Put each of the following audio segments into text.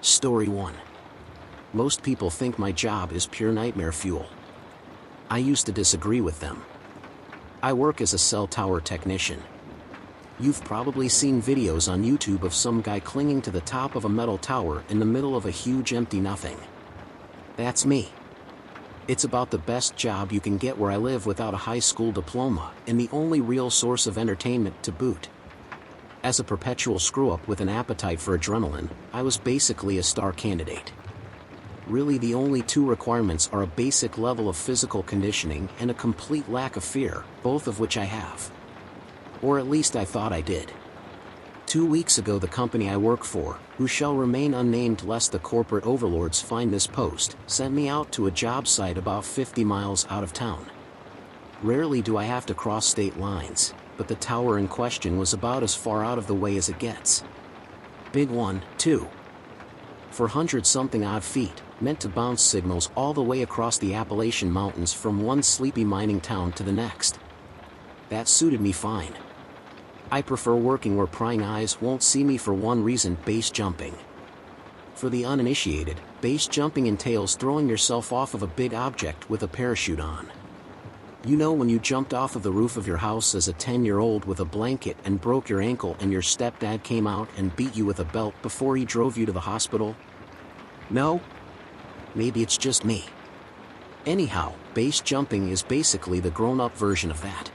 Story 1. Most people think my job is pure nightmare fuel. I used to disagree with them. I work as a cell tower technician. You've probably seen videos on YouTube of some guy clinging to the top of a metal tower in the middle of a huge empty nothing. That's me. It's about the best job you can get where I live without a high school diploma, and the only real source of entertainment to boot. As a perpetual screw-up with an appetite for adrenaline, I was basically a star candidate. Really, the only two requirements are a basic level of physical conditioning and a complete lack of fear, both of which I have. Or at least I thought I did. 2 weeks ago, the company I work for, who shall remain unnamed lest the corporate overlords find this post, sent me out to a job site about 50 miles out of town. Rarely do I have to cross state lines, but the tower in question was about as far out of the way as it gets. Big one, too. For 100-something odd feet, meant to bounce signals all the way across the Appalachian Mountains from one sleepy mining town to the next. That suited me fine. I prefer working where prying eyes won't see me for one reason: base jumping. For the uninitiated, base jumping entails throwing yourself off of a big object with a parachute on. You know, when you jumped off of the roof of your house as a 10-year-old with a blanket and broke your ankle and your stepdad came out and beat you with a belt before he drove you to the hospital? No? Maybe it's just me. Anyhow, base jumping is basically the grown-up version of that.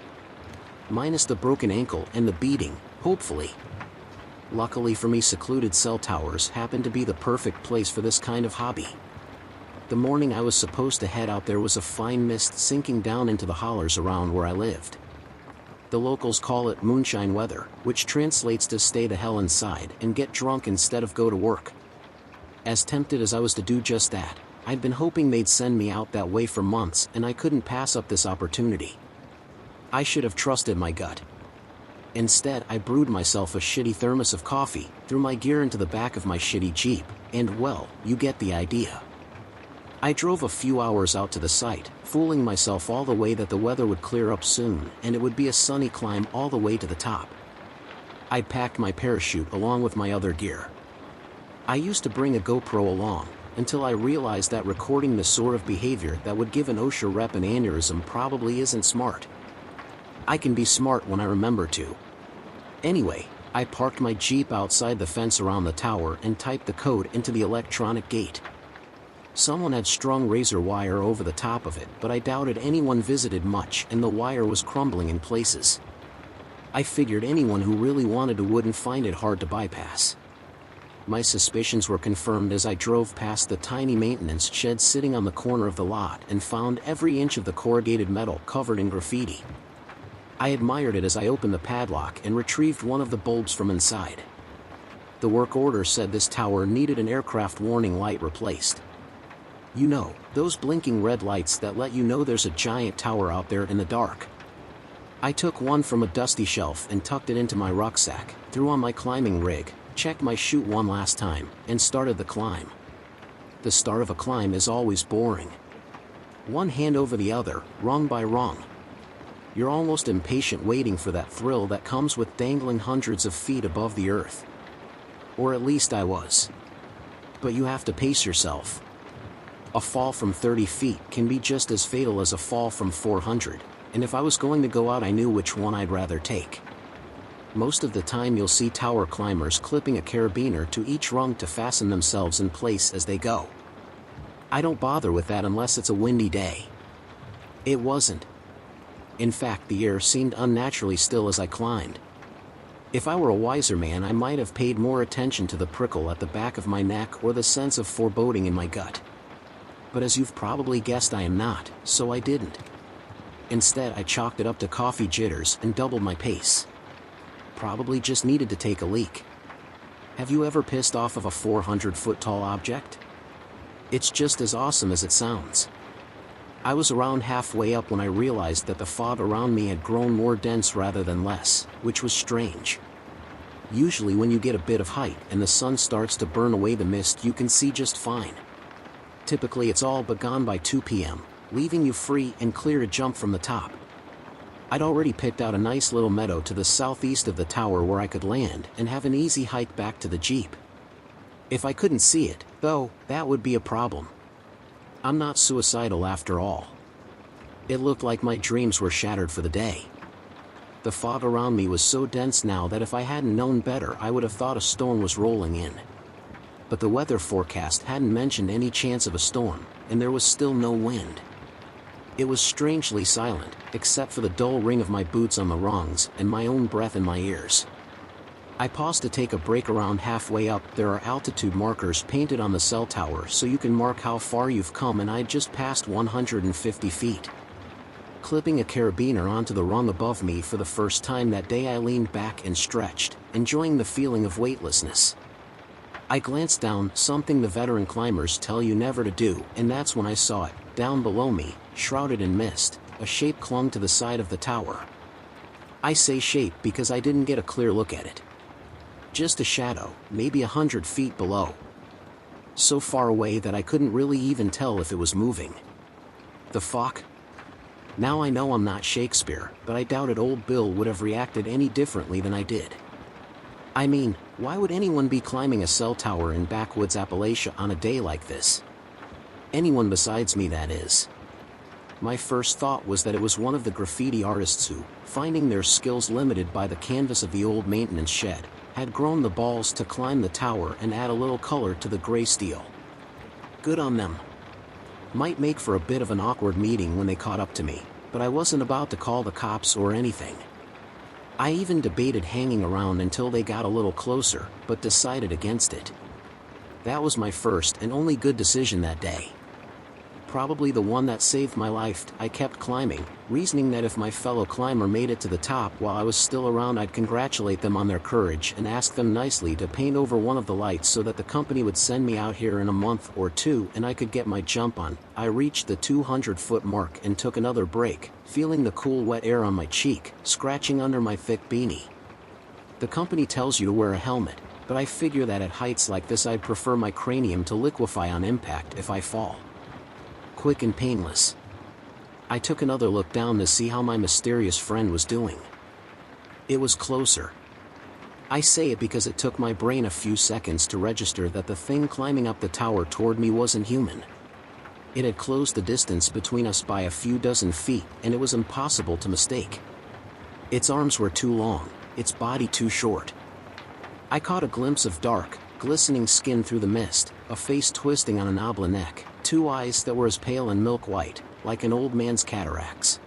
Minus the broken ankle and the beating, hopefully. Luckily for me, secluded cell towers happen to be the perfect place for this kind of hobby. The morning I was supposed to head out, there was a fine mist sinking down into the hollers around where I lived. The locals call it moonshine weather, which translates to stay the hell inside and get drunk instead of go to work. As tempted as I was to do just that, I'd been hoping they'd send me out that way for months, and I couldn't pass up this opportunity. I should have trusted my gut. Instead, I brewed myself a shitty thermos of coffee, threw my gear into the back of my shitty Jeep, and well, you get the idea. I drove a few hours out to the site, fooling myself all the way that the weather would clear up soon and it would be a sunny climb all the way to the top. I'd packed my parachute along with my other gear. I used to bring a GoPro along, until I realized that recording the sort of behavior that would give an OSHA rep an aneurysm probably isn't smart. I can be smart when I remember to. Anyway, I parked my Jeep outside the fence around the tower and typed the code into the electronic gate. Someone had strung razor wire over the top of it, but I doubted anyone visited much, and the wire was crumbling in places. I figured anyone who really wanted to wouldn't find it hard to bypass. My suspicions were confirmed as I drove past the tiny maintenance shed sitting on the corner of the lot and found every inch of the corrugated metal covered in graffiti. I admired it as I opened the padlock and retrieved one of the bulbs from inside. The work order said this tower needed an aircraft warning light replaced. You know, those blinking red lights that let you know there's a giant tower out there in the dark. I took one from a dusty shelf and tucked it into my rucksack, threw on my climbing rig, checked my chute one last time, and started the climb. The start of a climb is always boring. One hand over the other, rung by rung. You're almost impatient waiting for that thrill that comes with dangling hundreds of feet above the earth. Or at least I was. But you have to pace yourself. A fall from 30 feet can be just as fatal as a fall from 400, and if I was going to go out, I knew which one I'd rather take. Most of the time you'll see tower climbers clipping a carabiner to each rung to fasten themselves in place as they go. I don't bother with that unless it's a windy day. It wasn't. In fact, the air seemed unnaturally still as I climbed. If I were a wiser man, I might have paid more attention to the prickle at the back of my neck or the sense of foreboding in my gut. But as you've probably guessed, I am not, so I didn't. Instead, I chalked it up to coffee jitters and doubled my pace. Probably just needed to take a leak. Have you ever pissed off of a 400-foot tall object? It's just as awesome as it sounds. I was around halfway up when I realized that the fog around me had grown more dense rather than less, which was strange. Usually when you get a bit of height and the sun starts to burn away the mist, you can see just fine. Typically it's all but gone by 2 p.m., leaving you free and clear to jump from the top. I'd already picked out a nice little meadow to the southeast of the tower where I could land and have an easy hike back to the Jeep. If I couldn't see it, though, that would be a problem. I'm not suicidal after all. It looked like my dreams were shattered for the day. The fog around me was so dense now that if I hadn't known better I would have thought a storm was rolling in. But the weather forecast hadn't mentioned any chance of a storm, and there was still no wind. It was strangely silent, except for the dull ring of my boots on the rungs and my own breath in my ears. I paused to take a break. Around halfway up there are altitude markers painted on the cell tower so you can mark how far you've come, and I'd just passed 150 feet. Clipping a carabiner onto the rung above me for the first time that day, I leaned back and stretched, enjoying the feeling of weightlessness. I glanced down, something the veteran climbers tell you never to do, and that's when I saw it. Down below me, shrouded in mist, a shape clung to the side of the tower. I say shape because I didn't get a clear look at it. Just a shadow, maybe 100 feet below. So far away that I couldn't really even tell if it was moving. The fuck? Now I know I'm not Shakespeare, but I doubted old Bill would have reacted any differently than I did. I mean, why would anyone be climbing a cell tower in backwoods Appalachia on a day like this? Anyone besides me, that is. My first thought was that it was one of the graffiti artists who, finding their skills limited by the canvas of the old maintenance shed, had grown the balls to climb the tower and add a little color to the gray steel. Good on them. Might make for a bit of an awkward meeting when they caught up to me, but I wasn't about to call the cops or anything. I even debated hanging around until they got a little closer, but decided against it. That was my first and only good decision that day. Probably the one that saved my life. I kept climbing, reasoning that if my fellow climber made it to the top while I was still around, I'd congratulate them on their courage and ask them nicely to paint over one of the lights so that the company would send me out here in a month or two and I could get my jump on. I reached the 200-foot mark and took another break, feeling the cool wet air on my cheek, scratching under my thick beanie. The company tells you to wear a helmet, but I figure that at heights like this I'd prefer my cranium to liquefy on impact if I fall. Quick and painless. I took another look down to see how my mysterious friend was doing. It was closer. I say it because it took my brain a few seconds to register that the thing climbing up the tower toward me wasn't human. It had closed the distance between us by a few dozen feet, and it was impossible to mistake. Its arms were too long, its body too short. I caught a glimpse of dark, glistening skin through the mist, a face twisting on an oblong neck, two eyes that were as pale and milk white, like an old man's cataracts.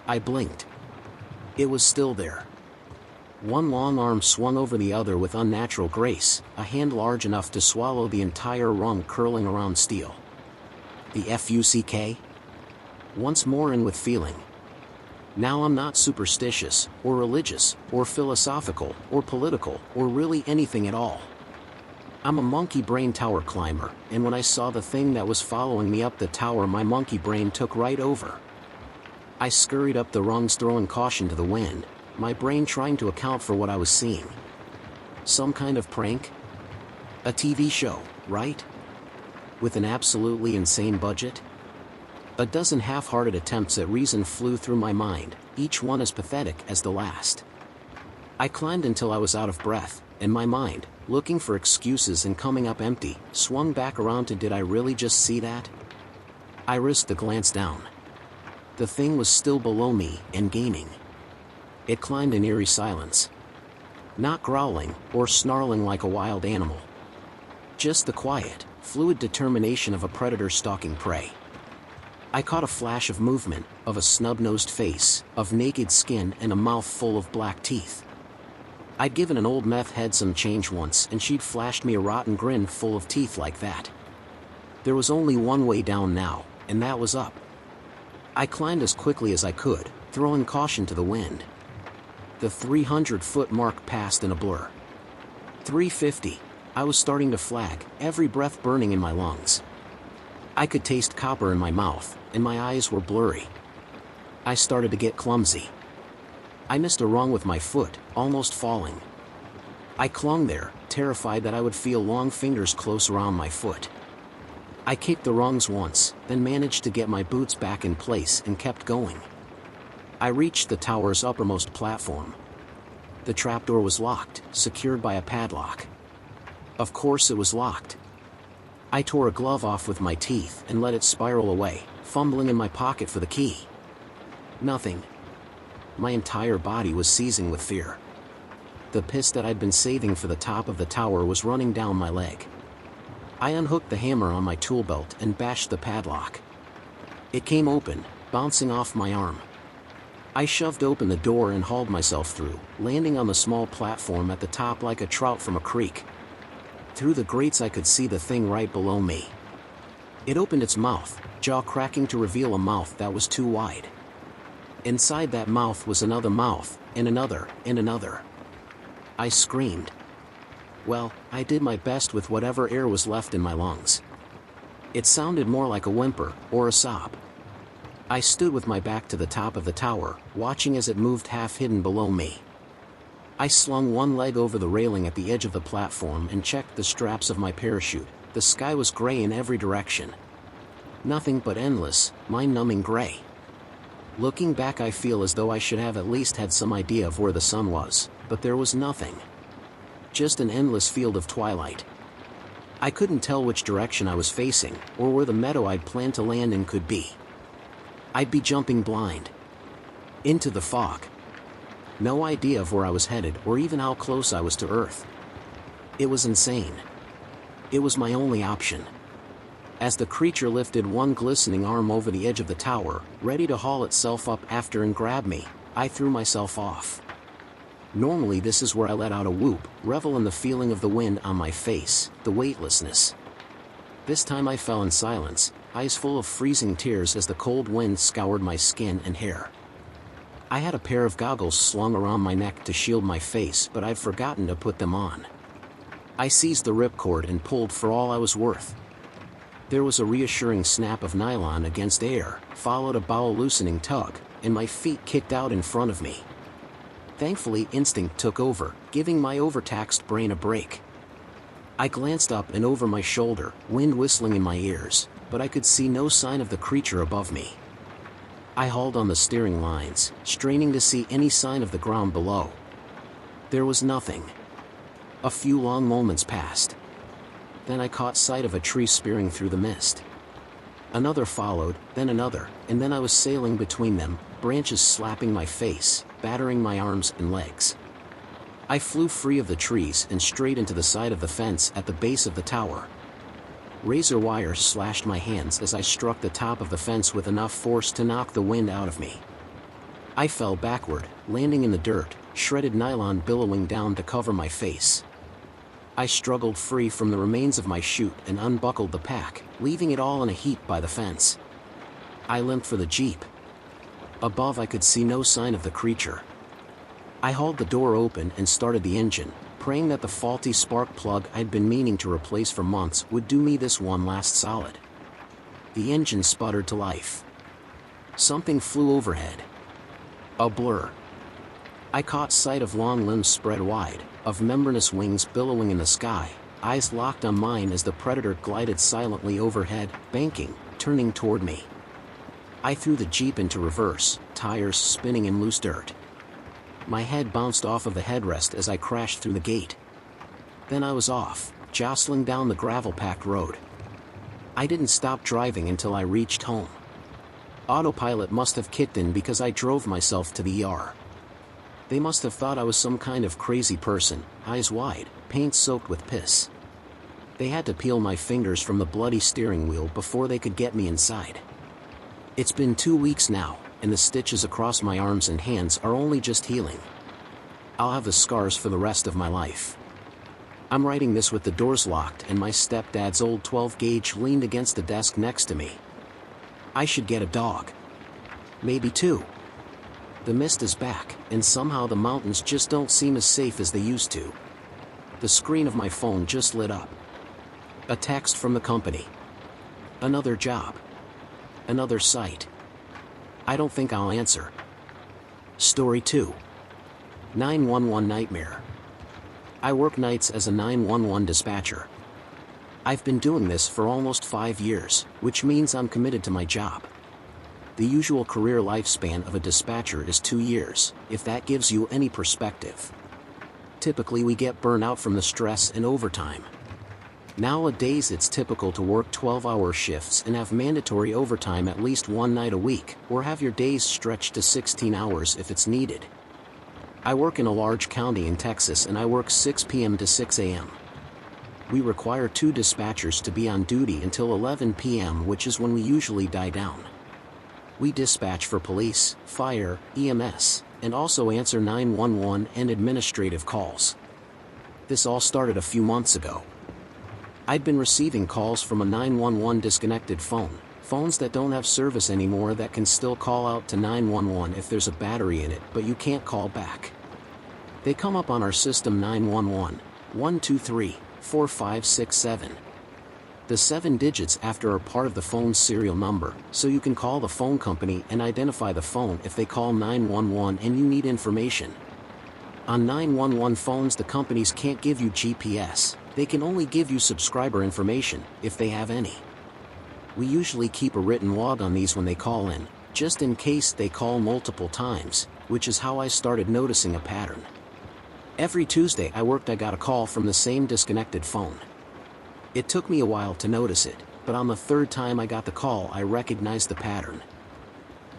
I blinked. It was still there. One long arm swung over the other with unnatural grace, a hand large enough to swallow the entire rung curling around steel. The fuck? Once more in with feeling. Now I'm not superstitious, or religious, or philosophical, or political, or really anything at all. I'm a monkey brain tower climber, and when I saw the thing that was following me up the tower, my monkey brain took right over. I scurried up the rungs, throwing caution to the wind, my brain trying to account for what I was seeing. Some kind of prank? A TV show, right? With an absolutely insane budget? A dozen half-hearted attempts at reason flew through my mind, each one as pathetic as the last. I climbed until I was out of breath, and my mind, looking for excuses and coming up empty, swung back around to, did I really just see that? I risked a glance down. The thing was still below me, and gaining. It climbed in eerie silence. Not growling, or snarling like a wild animal. Just the quiet, fluid determination of a predator stalking prey. I caught a flash of movement, of a snub-nosed face, of naked skin and a mouth full of black teeth. I'd given an old meth head some change once, and she'd flashed me a rotten grin full of teeth like that. There was only one way down now, and that was up. I climbed as quickly as I could, throwing caution to the wind. The 300-foot mark passed in a blur. 350. I was starting to flag, every breath burning in my lungs. I could taste copper in my mouth, and my eyes were blurry. I started to get clumsy. I missed a rung with my foot, almost falling. I clung there, terrified that I would feel long fingers close around my foot. I kicked the rungs once, then managed to get my boots back in place and kept going. I reached the tower's uppermost platform. The trapdoor was locked, secured by a padlock. Of course it was locked. I tore a glove off with my teeth and let it spiral away, fumbling in my pocket for the key. Nothing. My entire body was seizing with fear. The piss that I'd been saving for the top of the tower was running down my leg. I unhooked the hammer on my tool belt and bashed the padlock. It came open, bouncing off my arm. I shoved open the door and hauled myself through, landing on the small platform at the top like a trout from a creek. Through the grates I could see the thing right below me. It opened its mouth, jaw cracking to reveal a mouth that was too wide. Inside that mouth was another mouth, and another, and another. I screamed. Well, I did my best with whatever air was left in my lungs. It sounded more like a whimper, or a sob. I stood with my back to the top of the tower, watching as it moved half hidden below me. I slung one leg over the railing at the edge of the platform and checked the straps of my parachute. The sky was gray in every direction. Nothing but endless, mind-numbing gray. Looking back, I feel as though I should have at least had some idea of where the sun was, but there was nothing. Just an endless field of twilight. I couldn't tell which direction I was facing, or where the meadow I'd planned to land in could be. I'd be jumping blind. Into the fog. No idea of where I was headed or even how close I was to Earth. It was insane. It was my only option. As the creature lifted one glistening arm over the edge of the tower, ready to haul itself up after and grab me, I threw myself off. Normally this is where I let out a whoop, revel in the feeling of the wind on my face, the weightlessness. This time I fell in silence, eyes full of freezing tears as the cold wind scoured my skin and hair. I had a pair of goggles slung around my neck to shield my face, but I'd forgotten to put them on. I seized the ripcord and pulled for all I was worth. There was a reassuring snap of nylon against air, followed a bowel-loosening tug, and my feet kicked out in front of me. Thankfully, instinct took over, giving my overtaxed brain a break. I glanced up and over my shoulder, wind whistling in my ears, but I could see no sign of the creature above me. I hauled on the steering lines, straining to see any sign of the ground below. There was nothing. A few long moments passed. Then I caught sight of a tree spearing through the mist. Another followed, then another, and then I was sailing between them, branches slapping my face, battering my arms and legs. I flew free of the trees and straight into the side of the fence at the base of the tower. Razor wire slashed my hands as I struck the top of the fence with enough force to knock the wind out of me. I fell backward, landing in the dirt, shredded nylon billowing down to cover my face. I struggled free from the remains of my chute and unbuckled the pack, leaving it all in a heap by the fence. I limped for the Jeep. Above I could see no sign of the creature. I hauled the door open and started the engine, praying that the faulty spark plug I'd been meaning to replace for months would do me this one last solid. The engine sputtered to life. Something flew overhead. A blur. I caught sight of long limbs spread wide, of membranous wings billowing in the sky, eyes locked on mine as the predator glided silently overhead, banking, turning toward me. I threw the Jeep into reverse, tires spinning in loose dirt. My head bounced off of the headrest as I crashed through the gate. Then I was off, jostling down the gravel-packed road. I didn't stop driving until I reached home. Autopilot must have kicked in because I drove myself to the ER. They must have thought I was some kind of crazy person, eyes wide, paint soaked with piss. They had to peel my fingers from the bloody steering wheel before they could get me inside. It's been 2 weeks now, and the stitches across my arms and hands are only just healing. I'll have the scars for the rest of my life. I'm writing this with the doors locked and my stepdad's old 12-gauge leaned against the desk next to me. I should get a dog. Maybe 2. The mist is back, and somehow the mountains just don't seem as safe as they used to. The screen of my phone just lit up. A text from the company. Another job. Another site. I don't think I'll answer. Story 2. 911 Nightmare. I work nights as a 911 dispatcher. I've been doing this for almost 5 years, which means I'm committed to my job. The usual career lifespan of a dispatcher is 2 years, if that gives you any perspective. Typically we get burnout from the stress and overtime. Nowadays it's typical to work 12-hour shifts and have mandatory overtime at least one night a week, or have your days stretched to 16 hours if it's needed. I work in a large county in Texas and I work 6 p.m. to 6 a.m. We require 2 dispatchers to be on duty until 11 p.m., which is when we usually die down. We dispatch for police, fire, EMS, and also answer 911 and administrative calls. This all started a few months ago. I'd been receiving calls from a 911 disconnected phone, phones that don't have service anymore that can still call out to 911 if there's a battery in it, but you can't call back. They come up on our system 911, 123, 4567. The 7 digits after are part of the phone's serial number, so you can call the phone company and identify the phone if they call 911 and you need information. On 911 phones, the companies can't give you GPS, they can only give you subscriber information, if they have any. We usually keep a written log on these when they call in, just in case they call multiple times, which is how I started noticing a pattern. Every Tuesday I got a call from the same disconnected phone. It took me a while to notice it, but on the 3rd time I got the call I recognized the pattern.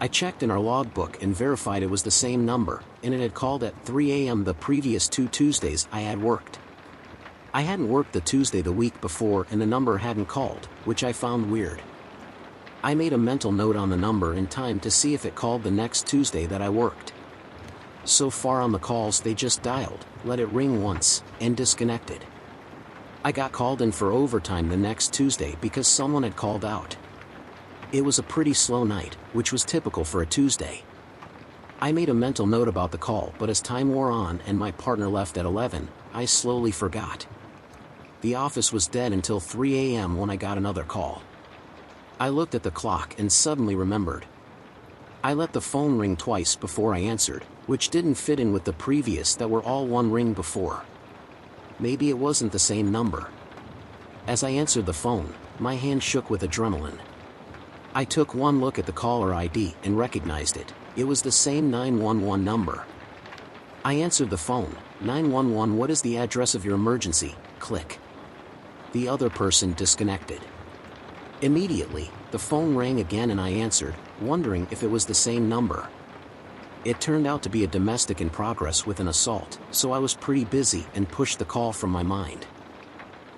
I checked in our logbook and verified it was the same number, and it had called at 3 a.m. the previous 2 Tuesdays I had worked. I hadn't worked the Tuesday the week before and the number hadn't called, which I found weird. I made a mental note on the number in time to see if it called the next Tuesday that I worked. So far on the calls they just dialed, let it ring once, and disconnected. I got called in for overtime the next Tuesday because someone had called out. It was a pretty slow night, which was typical for a Tuesday. I made a mental note about the call, but as time wore on and my partner left at 11, I slowly forgot. The office was dead until 3 a.m. when I got another call. I looked at the clock and suddenly remembered. I let the phone ring twice before I answered, which didn't fit in with the previous that were all one ring before. Maybe it wasn't the same number. As I answered the phone, my hand shook with adrenaline. I took one look at the caller ID and recognized it. It was the same 911 number. I answered the phone. 911, what is the address of your emergency? Click. The other person disconnected. Immediately, the phone rang again and I answered, wondering if it was the same number. It turned out to be a domestic in progress with an assault, so I was pretty busy and pushed the call from my mind.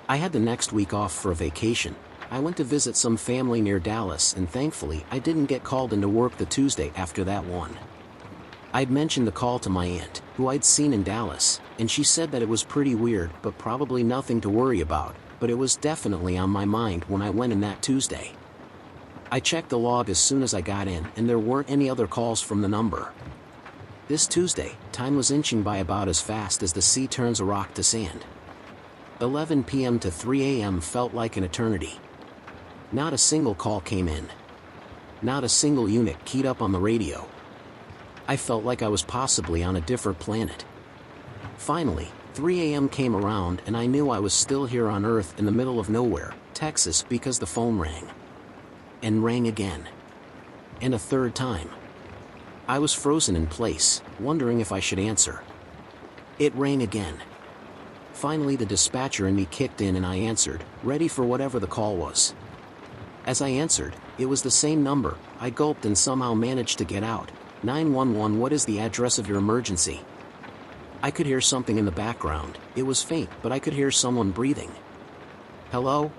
I had the next week off for a vacation. I went to visit some family near Dallas and thankfully I didn't get called into work the Tuesday after that one. I'd mentioned the call to my aunt, who I'd seen in Dallas, and she said that it was pretty weird but probably nothing to worry about, but it was definitely on my mind when I went in that Tuesday. I checked the log as soon as I got in and there weren't any other calls from the number. This Tuesday, time was inching by about as fast as the sea turns a rock to sand. 11 p.m. to 3 a.m. felt like an eternity. Not a single call came in. Not a single unit keyed up on the radio. I felt like I was possibly on a different planet. Finally, 3 a.m. came around and I knew I was still here on Earth in the middle of nowhere, Texas, because the phone rang. And rang again. And a 3rd time. I was frozen in place, wondering if I should answer. It rang again. Finally the dispatcher in me kicked in and I answered, ready for whatever the call was. As I answered, it was the same number. I gulped and somehow managed to get out. 911, what is the address of your emergency? I could hear something in the background. It was faint, but I could hear someone breathing. Hello?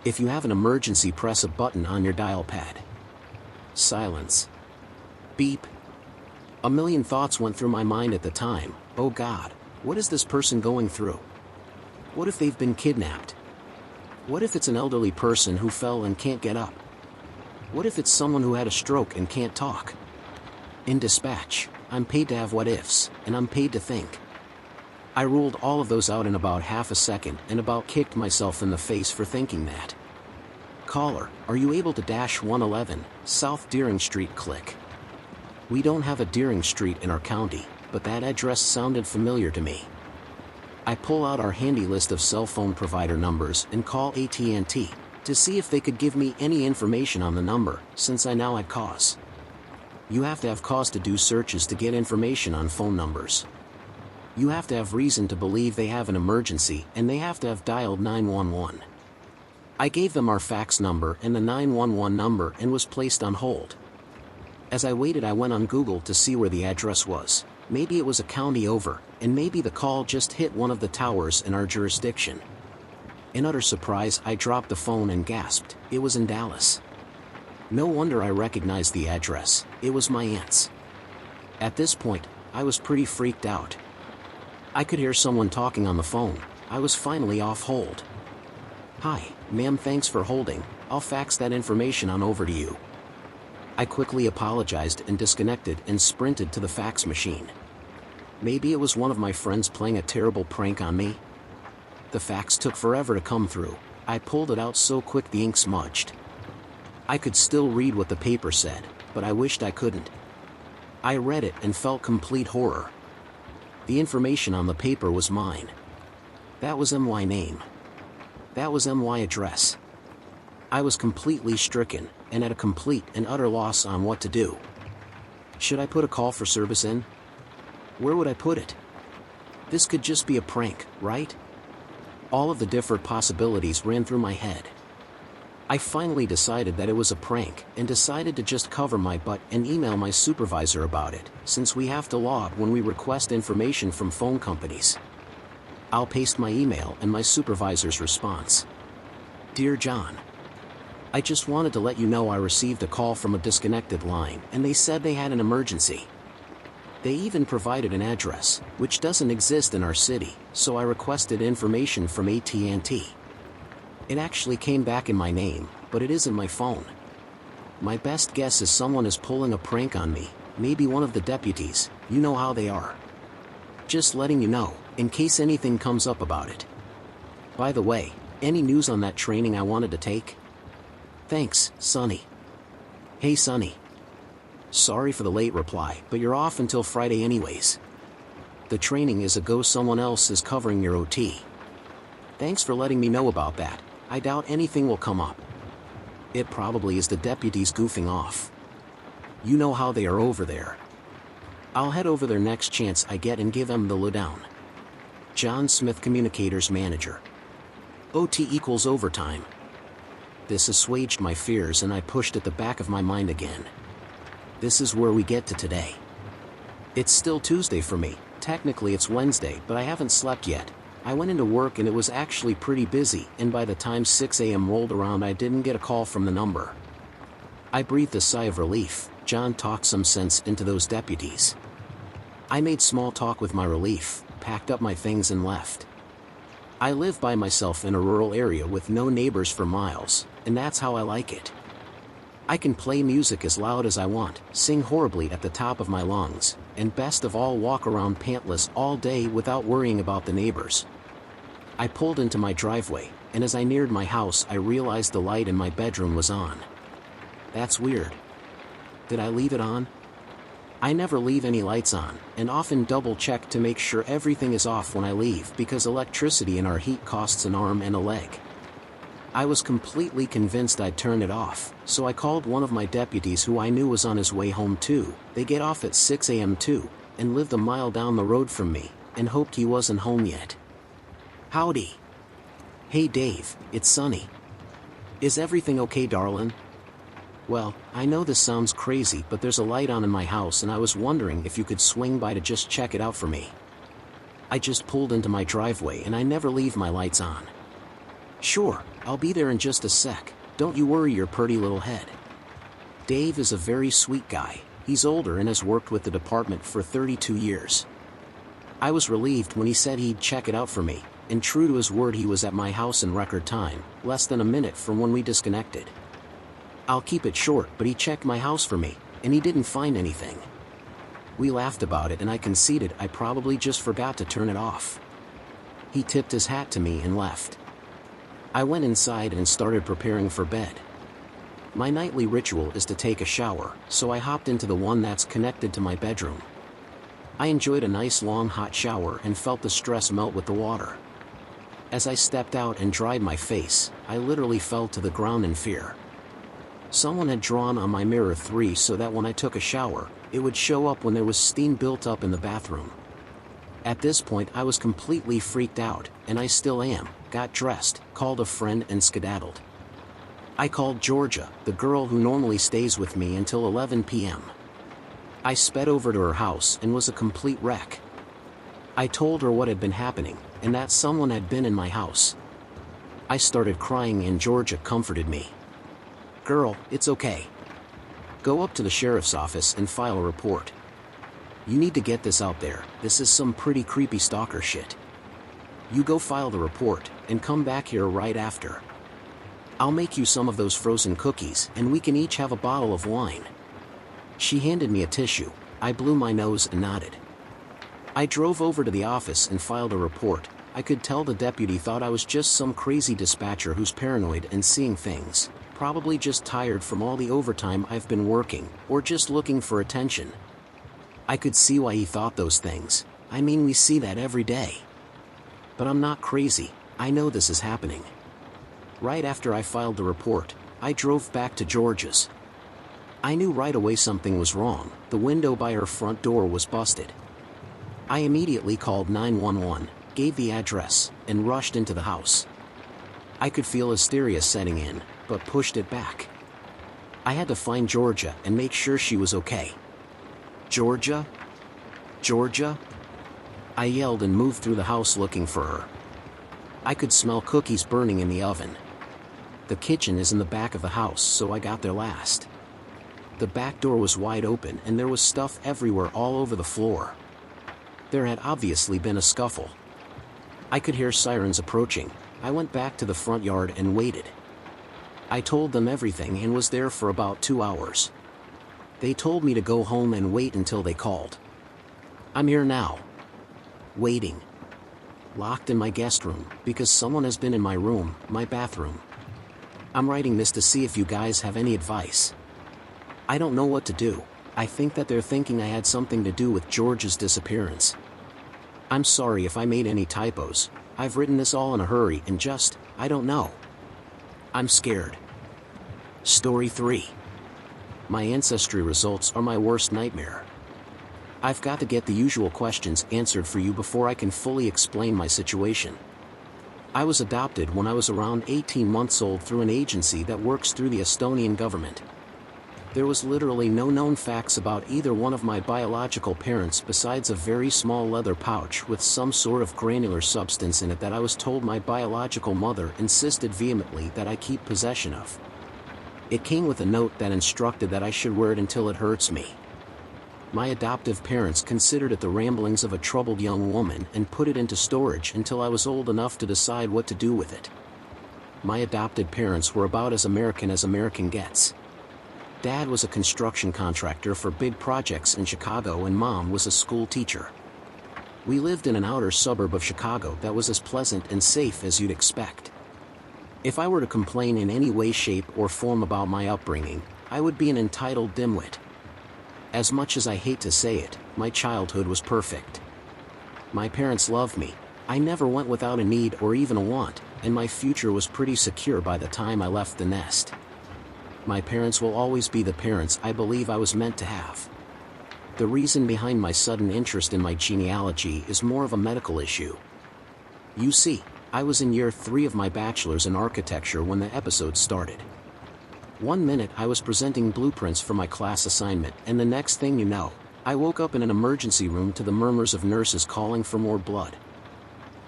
If you have an emergency, press a button on your dial pad. Silence. Beep. A million thoughts went through my mind at the time. Oh God, what is this person going through? What if they've been kidnapped? What if it's an elderly person who fell and can't get up? What if it's someone who had a stroke and can't talk? In dispatch, I'm paid to have what ifs, and I'm paid to think. I ruled all of those out in about half a second and about kicked myself in the face for thinking that. Caller, are you able to dash 111, South Deering Street? Click. We don't have a Deering Street in our county, but that address sounded familiar to me. I pull out our handy list of cell phone provider numbers and call AT&T to see if they could give me any information on the number, since I now had cause. You have to have cause to do searches to get information on phone numbers. You have to have reason to believe they have an emergency, and they have to have dialed 911. I gave them our fax number and the 911 number and was placed on hold. As I waited, I went on Google to see where the address was. Maybe it was a county over, and maybe the call just hit one of the towers in our jurisdiction. In utter surprise, I dropped the phone and gasped. It was in Dallas. No wonder I recognized the address. It was my aunt's. At this point, I was pretty freaked out. I could hear someone talking on the phone. I was finally off hold. "Hi, ma'am, thanks for holding. I'll fax that information on over to you." I quickly apologized and disconnected and sprinted to the fax machine. Maybe it was one of my friends playing a terrible prank on me. The fax took forever to come through. I pulled it out so quick the ink smudged. I could still read what the paper said, but I wished I couldn't. I read it and felt complete horror. The information on the paper was mine. That was my name. That was my address. I was completely stricken, and at a complete and utter loss on what to do. Should I put a call for service in? Where would I put it? This could just be a prank, right? All of the different possibilities ran through my head. I finally decided that it was a prank, and decided to just cover my butt and email my supervisor about it, since we have to log when we request information from phone companies. I'll paste my email and my supervisor's response. "Dear John, I just wanted to let you know I received a call from a disconnected line, and they said they had an emergency. They even provided an address, which doesn't exist in our city, so I requested information from AT&T. It actually came back in my name, but it isn't my phone. My best guess is someone is pulling a prank on me, maybe one of the deputies, you know how they are. Just letting you know, in case anything comes up about it. By the way, any news on that training I wanted to take? Thanks, Sonny." "Hey Sonny. Sorry for the late reply, but you're off until Friday anyways. The training is a go, someone else is covering your OT. Thanks for letting me know about that. I doubt anything will come up. It probably is the deputies goofing off. You know how they are over there. I'll head over there next chance I get and give them the lowdown. John Smith, Communicators Manager. OT equals overtime." This assuaged my fears and I pushed at the back of my mind again. This is where we get to today. It's still Tuesday for me. Technically it's Wednesday, but I haven't slept yet. I went into work and it was actually pretty busy, and by the time 6 a.m. rolled around I didn't get a call from the number. I breathed a sigh of relief. John talked some sense into those deputies. I made small talk with my relief, packed up my things and left. I live by myself in a rural area with no neighbors for miles, and that's how I like it. I can play music as loud as I want, sing horribly at the top of my lungs, and best of all walk around pantless all day without worrying about the neighbors. I pulled into my driveway, and as I neared my house I realized the light in my bedroom was on. That's weird. Did I leave it on? I never leave any lights on, and often double check to make sure everything is off when I leave because electricity in our heat costs an arm and a leg. I was completely convinced I'd turn it off, so I called one of my deputies who I knew was on his way home too. They get off at 6 a.m. too, and lived a mile down the road from me, and hoped he wasn't home yet. "Howdy. Hey Dave, it's Sonny. Is everything okay, darling? Well, I know this sounds crazy, but there's a light on in my house and I was wondering if you could swing by to just check it out for me. I just pulled into my driveway and I never leave my lights on." "Sure, I'll be there in just a sec, don't you worry your pretty little head." Dave is a very sweet guy. He's older and has worked with the department for 32 years. I was relieved when he said he'd check it out for me, and true to his word he was at my house in record time, less than a minute from when we disconnected. I'll keep it short, but he checked my house for me, and he didn't find anything. We laughed about it and I conceded I probably just forgot to turn it off. He tipped his hat to me and left. I went inside and started preparing for bed. My nightly ritual is to take a shower, so I hopped into the one that's connected to my bedroom. I enjoyed a nice long hot shower and felt the stress melt with the water. As I stepped out and dried my face, I literally fell to the ground in fear. Someone had drawn on my mirror 3 so that when I took a shower, it would show up when there was steam built up in the bathroom. At this point I was completely freaked out, and I still am. Got dressed, called a friend and skedaddled. I called Georgia, the girl who normally stays with me until 11 p.m. I sped over to her house and was a complete wreck. I told her what had been happening, and that someone had been in my house. I started crying and Georgia comforted me. "Girl, it's okay. Go up to the sheriff's office and file a report. You need to get this out there. This is some pretty creepy stalker shit. You go file the report, and come back here right after. I'll make you some of those frozen cookies, and we can each have a bottle of wine." She handed me a tissue. I blew my nose and nodded. I drove over to the office and filed a report. I could tell the deputy thought I was just some crazy dispatcher who's paranoid and seeing things, probably just tired from all the overtime I've been working, or just looking for attention. I could see why he thought those things. I mean, we see that every day. But I'm not crazy. I know this is happening. Right after I filed the report, I drove back to Georgia's. I knew right away something was wrong. The window by her front door was busted. I immediately called 911, gave the address, and rushed into the house. I could feel hysteria setting in, but pushed it back. I had to find Georgia and make sure she was okay. "Georgia? Georgia?" I yelled and moved through the house looking for her. I could smell cookies burning in the oven. The kitchen is in the back of the house, so I got there last. The back door was wide open and there was stuff everywhere all over the floor. There had obviously been a scuffle. I could hear sirens approaching. I went back to the front yard and waited. I told them everything and was there for about 2 hours. They told me to go home and wait until they called. I'm here now. Waiting. Locked in my guest room, because someone has been in my room, my bathroom. I'm writing this to see if you guys have any advice. I don't know what to do. I think that they're thinking I had something to do with George's disappearance. I'm sorry if I made any typos. I've written this all in a hurry and I don't know. I'm scared. Story 3. My ancestry results are my worst nightmare. I've got to get the usual questions answered for you before I can fully explain my situation. I was adopted when I was around 18 months old through an agency that works through the Estonian government. There was literally no known facts about either one of my biological parents besides a very small leather pouch with some sort of granular substance in it that I was told my biological mother insisted vehemently that I keep possession of. It came with a note that instructed that I should wear it until it hurts me. My adoptive parents considered it the ramblings of a troubled young woman and put it into storage until I was old enough to decide what to do with it. My adopted parents were about as American gets. Dad was a construction contractor for big projects in Chicago and Mom was a school teacher. We lived in an outer suburb of Chicago that was as pleasant and safe as you'd expect. If I were to complain in any way, shape, or form about my upbringing, I would be an entitled dimwit. As much as I hate to say it, my childhood was perfect. My parents loved me. I never went without a need or even a want, and my future was pretty secure by the time I left the nest. My parents will always be the parents I believe I was meant to have. The reason behind my sudden interest in my genealogy is more of a medical issue. You see, I was in year 3 of my bachelor's in architecture when the episode started. One minute I was presenting blueprints for my class assignment, and the next thing you know, I woke up in an emergency room to the murmurs of nurses calling for more blood.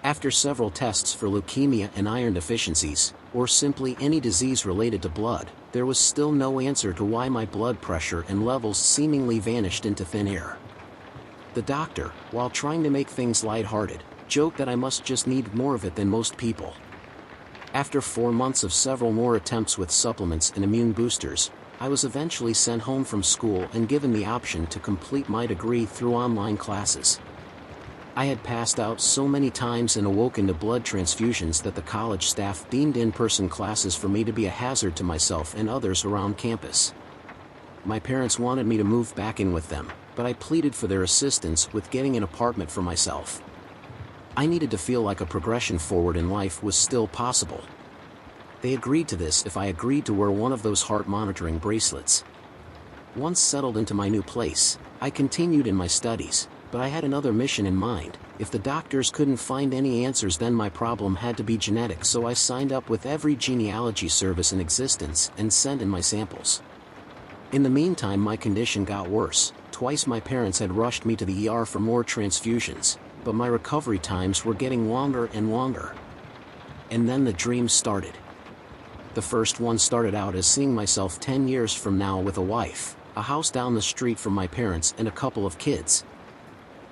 After several tests for leukemia and iron deficiencies, or simply any disease related to blood, there was still no answer to why my blood pressure and levels seemingly vanished into thin air. The doctor, while trying to make things lighthearted, joked that I must just need more of it than most people. After 4 months of several more attempts with supplements and immune boosters, I was eventually sent home from school and given the option to complete my degree through online classes. I had passed out so many times and awoken to blood transfusions that the college staff deemed in-person classes for me to be a hazard to myself and others around campus. My parents wanted me to move back in with them, but I pleaded for their assistance with getting an apartment for myself. I needed to feel like a progression forward in life was still possible. They agreed to this if I agreed to wear one of those heart monitoring bracelets. Once settled into my new place, I continued in my studies, but I had another mission in mind. If the doctors couldn't find any answers, then my problem had to be genetic, so I signed up with every genealogy service in existence and sent in my samples. In the meantime, my condition got worse. Twice my parents had rushed me to the ER for more transfusions, but my recovery times were getting longer and longer. And then the dreams started. The first one started out as seeing myself 10 years from now with a wife, a house down the street from my parents, and a couple of kids.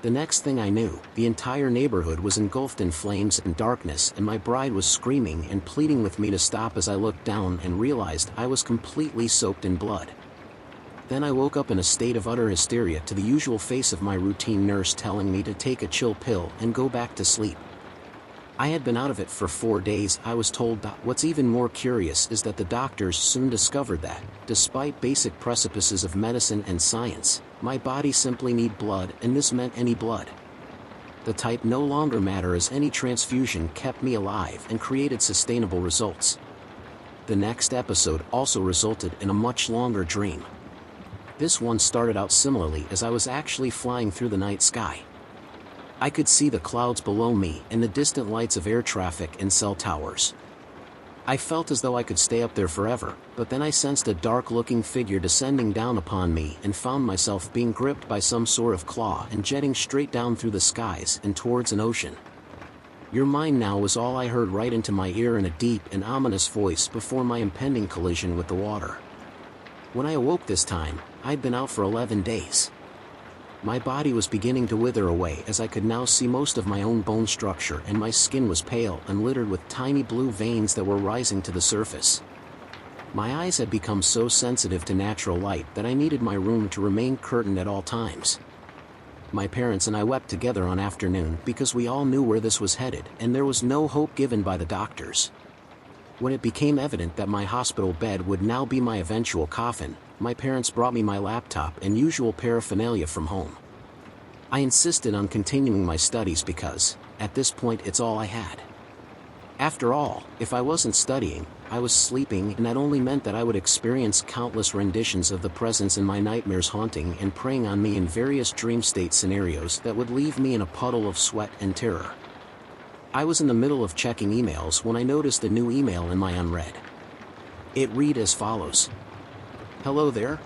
The next thing I knew, the entire neighborhood was engulfed in flames and darkness, and my bride was screaming and pleading with me to stop as I looked down and realized I was completely soaked in blood. Then I woke up in a state of utter hysteria to the usual face of my routine nurse telling me to take a chill pill and go back to sleep. I had been out of it for 4 days, I was told. What's even more curious is that the doctors soon discovered that, despite basic precipices of medicine and science, my body simply needed blood, and this meant any blood. The type no longer mattered, as any transfusion kept me alive and created sustainable results. The next episode also resulted in a much longer dream. This one started out similarly, as I was actually flying through the night sky. I could see the clouds below me and the distant lights of air traffic and cell towers. I felt as though I could stay up there forever, but then I sensed a dark-looking figure descending down upon me and found myself being gripped by some sort of claw and jetting straight down through the skies and towards an ocean. "You're mine now," was all I heard right into my ear in a deep and ominous voice before my impending collision with the water. When I awoke this time, I'd been out for 11 days. My body was beginning to wither away, as I could now see most of my own bone structure, and my skin was pale and littered with tiny blue veins that were rising to the surface. My eyes had become so sensitive to natural light that I needed my room to remain curtained at all times. My parents and I wept together on afternoon because we all knew where this was headed, and there was no hope given by the doctors. When it became evident that my hospital bed would now be my eventual coffin, my parents brought me my laptop and usual paraphernalia from home. I insisted on continuing my studies because, at this point, it's all I had. After all, if I wasn't studying, I was sleeping, and that only meant that I would experience countless renditions of the presence in my nightmares haunting and preying on me in various dream state scenarios that would leave me in a puddle of sweat and terror. I was in the middle of checking emails when I noticed a new email in my unread. It read as follows. "Hello there.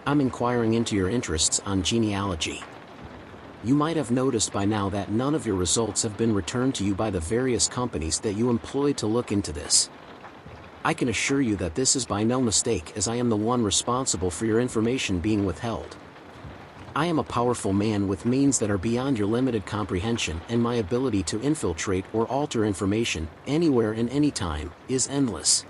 I'm inquiring into your interests on genealogy. You might have noticed by now that none of your results have been returned to you by the various companies that you employed to look into this. I can assure you that this is by no mistake, as I am the one responsible for your information being withheld. I am a powerful man with means that are beyond your limited comprehension, and my ability to infiltrate or alter information, anywhere and anytime, is endless.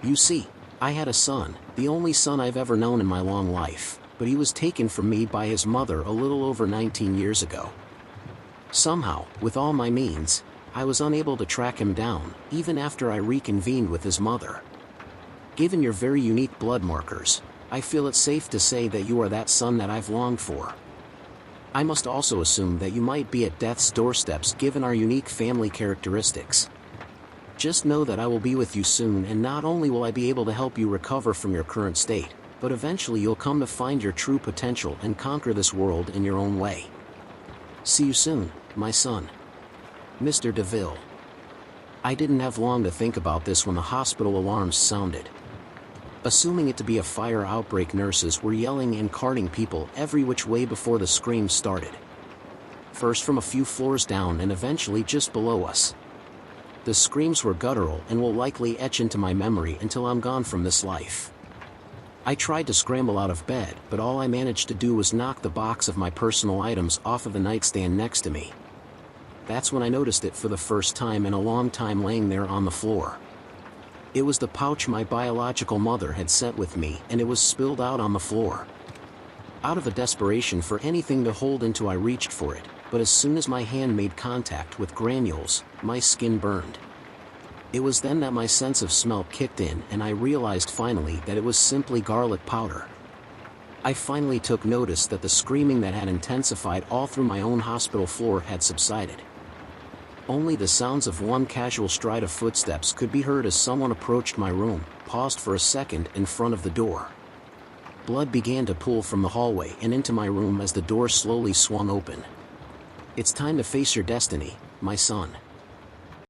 You see, I had a son, the only son I've ever known in my long life, but he was taken from me by his mother a little over 19 years ago. Somehow, with all my means, I was unable to track him down, even after I reconvened with his mother. Given your very unique blood markers, I feel it's safe to say that you are that son that I've longed for. I must also assume that you might be at death's doorsteps given our unique family characteristics. Just know that I will be with you soon, and not only will I be able to help you recover from your current state, but eventually you'll come to find your true potential and conquer this world in your own way. See you soon, my son. Mr. DeVille." I didn't have long to think about this when the hospital alarms sounded. Assuming it to be a fire outbreak, nurses were yelling and carting people every which way before the screams started. First from a few floors down and eventually just below us. The screams were guttural and will likely etch into my memory until I'm gone from this life. I tried to scramble out of bed, but all I managed to do was knock the box of my personal items off of the nightstand next to me. That's when I noticed it for the first time in a long time, laying there on the floor. It was the pouch my biological mother had sent with me, and it was spilled out on the floor. Out of a desperation for anything to hold into, I reached for it, but as soon as my hand made contact with granules, my skin burned. It was then that my sense of smell kicked in, and I realized finally that it was simply garlic powder. I finally took notice that the screaming that had intensified all through my own hospital floor had subsided. Only the sounds of one casual stride of footsteps could be heard as someone approached my room, paused for a second in front of the door. Blood began to pool from the hallway and into my room as the door slowly swung open. "It's time to face your destiny, my son,"